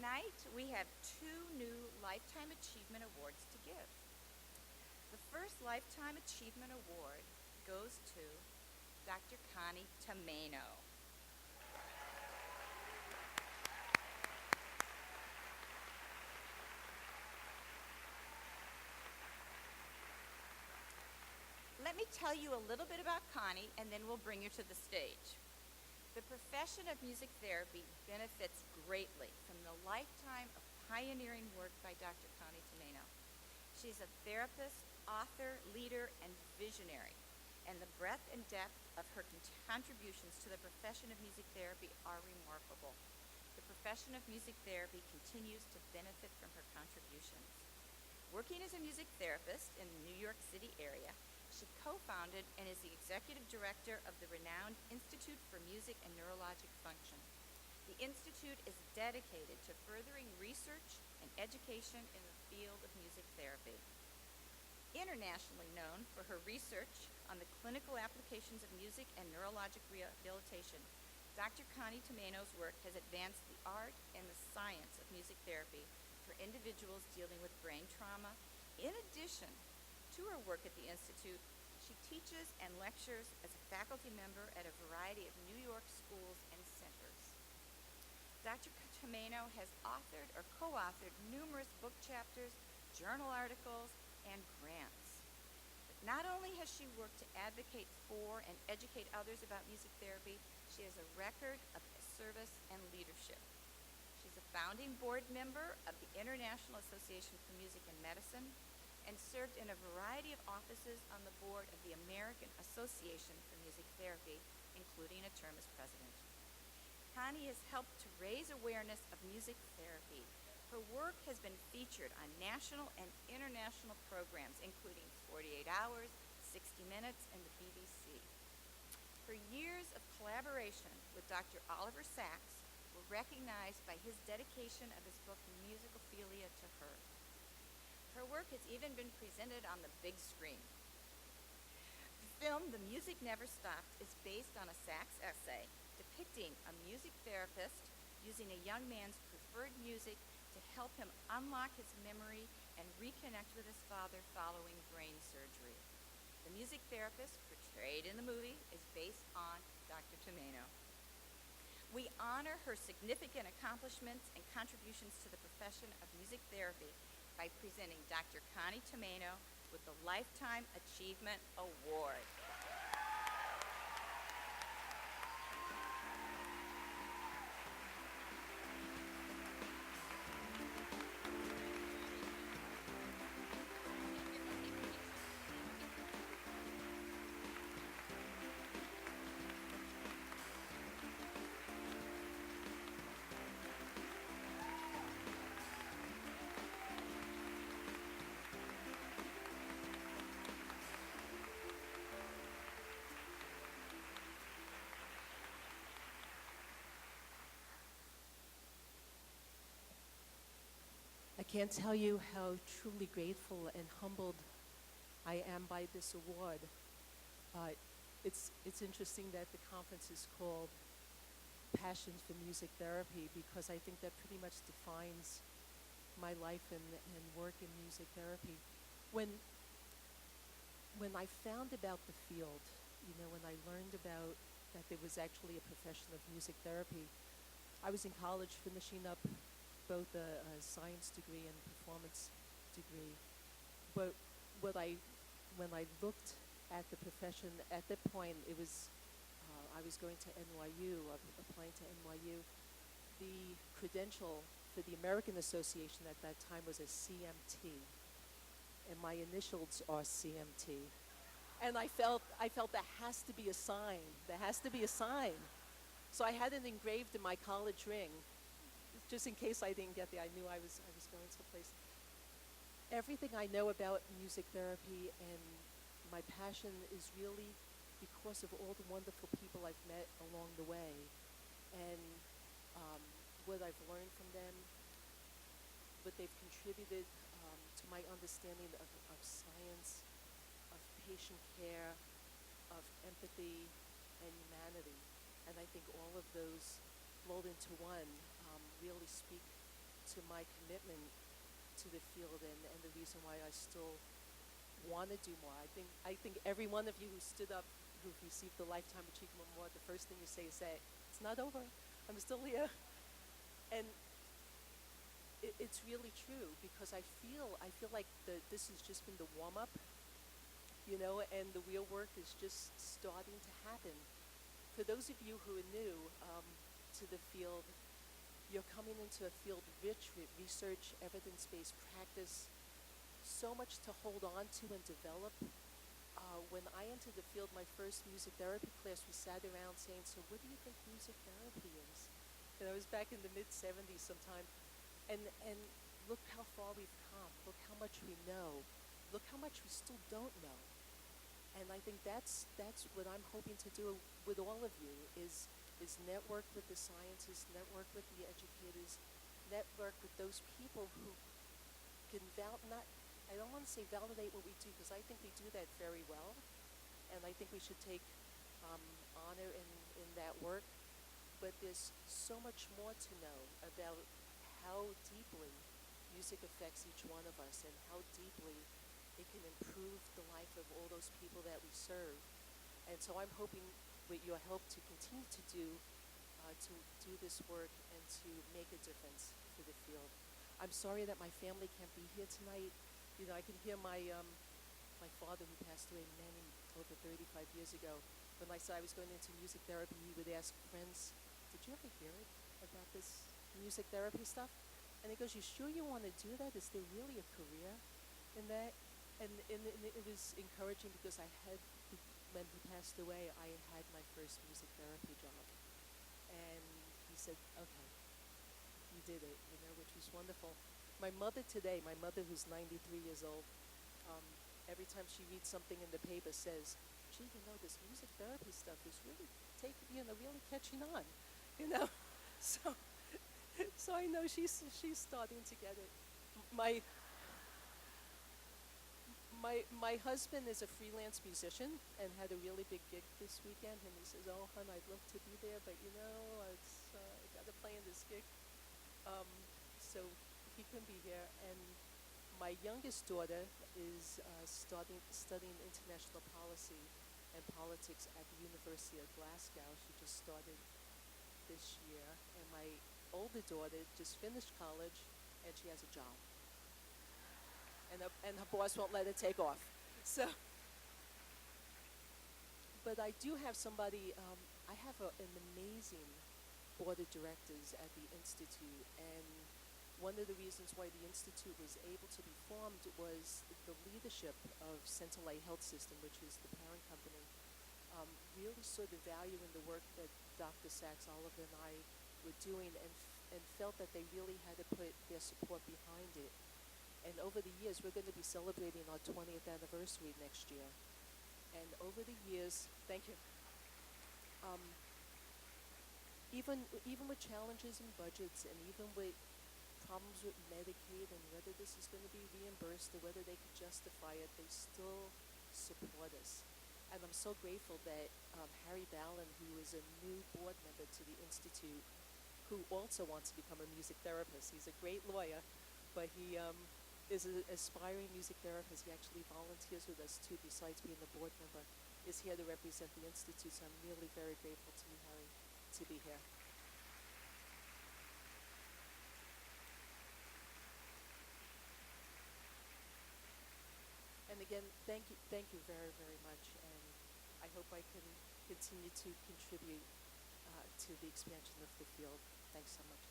Tonight, we have two new Lifetime Achievement Awards to give. The first Lifetime Achievement Award goes to Dr. Connie Tomaino. Let me tell you a little bit about Connie, and then we'll bring her to the stage. The profession of music therapy benefits greatly from the lifetime of pioneering work by Dr. Connie Tomaino. She's a therapist, author, leader, and visionary, and the breadth and depth of her contributions to the profession of music therapy are remarkable. The profession of music therapy continues to benefit from her contributions. Working as a music therapist in the New York City area, she co-founded and is the executive director of the renowned Institute for Music and Neurologic Function. The Institute is dedicated to furthering research and education in the field of music therapy. Internationally known for her research on the clinical applications of music and neurologic rehabilitation, Dr. Connie Tomaino's work has advanced the art and the science of music therapy for individuals dealing with brain trauma. In addition to her work at the Institute, she teaches and lectures as a faculty member at a variety of New York schools and centers. Dr. Tomaino has authored or co-authored numerous book chapters, journal articles, and grants. But not only has she worked to advocate for and educate others about music therapy, she has a record of service and leadership. She's a founding board member of the International Association for Music and Medicine, and served in a variety of offices on the board of the American Association for Music Therapy, including a term as president. Connie has helped to raise awareness of music therapy. Her work has been featured on national and international programs, including 48 Hours, 60 Minutes, and the BBC. Her years of collaboration with Dr. Oliver Sacks were recognized by his dedication of his book, Musicophilia, to her. Her work has even been presented on the big screen. The film, The Music Never Stopped, is based on a Sacks essay depicting a music therapist using a young man's preferred music to help him unlock his memory and reconnect with his father following brain surgery. The music therapist portrayed in the movie is based on Dr. Tomaino. We honor her significant accomplishments and contributions to the profession of music therapy by presenting Dr. Connie Tomaino with the Lifetime Achievement Award. I can't tell you how truly grateful and humbled I am by this award. It's interesting that the conference is called Passions for Music Therapy, because I think that pretty much defines my life and work in music therapy. When I found about the field, when I learned about that there was actually a profession of music therapy, I was in college finishing up both a science degree and performance degree. But when I looked at the profession, at that point it was, I was going to NYU, applying to NYU. The credential for the American Association at that time was a CMT, and my initials are CMT. And I felt there has to be a sign. There has to be a sign. So I had it engraved in my college ring, just in case I didn't get there. I knew I was going someplace. Everything I know about music therapy and my passion is really because of all the wonderful people I've met along the way, and what I've learned from them, what they've contributed to my understanding of science, of patient care, of empathy and humanity. And I think all of those rolled into one really speak to my commitment to the field and the reason why I still want to do more. I think every one of you who stood up, who received the Lifetime Achievement Award, the first thing you say is that it's not over. I'm still here. And it's really true because I feel like this has just been the warm up, and the real work is just starting to happen. For those of you who are new to the field, you're coming into a field rich with research, evidence-based practice, so much to hold on to and develop. When I entered the field, my first music therapy class, we sat around saying, so what do you think music therapy is? It was back in the mid-'70s sometime. And look how far we've come. Look how much we know. Look how much we still don't know. And I think that's what I'm hoping to do with all of you is network with the scientists, network with the educators, network with those people who can I don't want to say validate what we do because I think we do that very well. And I think we should take honor in that work. But there's so much more to know about how deeply music affects each one of us and how deeply it can improve the life of all those people that we serve. And so I'm hoping with your help to continue to do this work and to make a difference for the field. I'm sorry that my family can't be here tonight. I can hear my father, who passed away over 35 years ago. When I said I was going into music therapy, he would ask friends, did you ever hear about this music therapy stuff? And he goes, you sure you want to do that? Is there really a career in that? And it was encouraging because when he passed away, I had my first music therapy job. And he said, okay, you did it, which was wonderful. My mother today, who's 93 years old, every time she reads something in the paper says, gee, this music therapy stuff is really really catching on, So I know she's starting to get it. My husband is a freelance musician and had a really big gig this weekend, and he says, oh, hon, I'd love to be there, but I got to play in this gig. So he couldn't be here. And my youngest daughter is studying international policy and politics at the University of Glasgow. She just started this year. And my older daughter just finished college, and she has a job. And her boss won't let her take off. But I do have somebody, I have an amazing board of directors at the Institute, and one of the reasons why the Institute was able to be formed was the leadership of Central Light Health System, which is the parent company, really saw the value in the work that Dr. Sachs, Oliver, and I were doing and felt that they really had to put their support behind it. And over the years, we're going to be celebrating our 20th anniversary next year. And over the years, thank you. Even with challenges in budgets and even with problems with Medicaid and whether this is going to be reimbursed or whether they could justify it, they still support us. And I'm so grateful that Harry Ballin, who is a new board member to the Institute, who also wants to become a music therapist. He's a great lawyer, but he is an aspiring music therapist. He actually volunteers with us too, besides being a board member, is here to represent the Institute. So I'm really very grateful to you, Harry, to be here. And again, thank you very, very much. And I hope I can continue to contribute to the expansion of the field. Thanks so much.